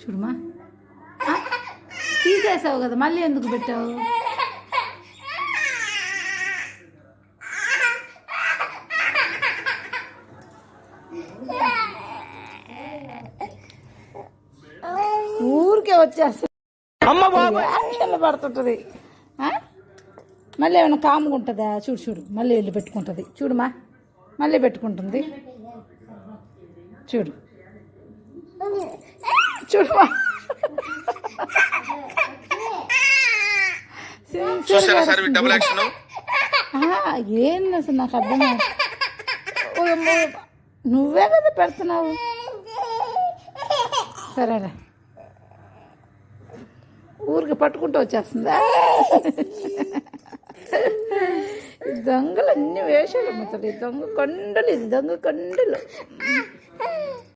చూడమా, తీసేసావు కదా, మళ్ళీ ఎందుకు పెట్టావు? ఊరికే వచ్చేస్తుంది, పడుతుంటుంది. మళ్ళీ ఏమైనా కాముగా ఉంటుందా? చూడు చూడు, మళ్ళీ వెళ్ళి పెట్టుకుంటుంది. చూడమా, మళ్ళీ పెట్టుకుంటుంది. చూడు చూడమా, ఏంది అసలు నాకు అర్థం. నువ్వే కదా పెడుతున్నావు. సరేరా, ఊరికి పట్టుకుంటూ వచ్చేస్తుందా? దొంగలు అన్ని వేషాలు అమ్ముతారు. దొంగ కొండలు, ఇది దొంగ కొండలు.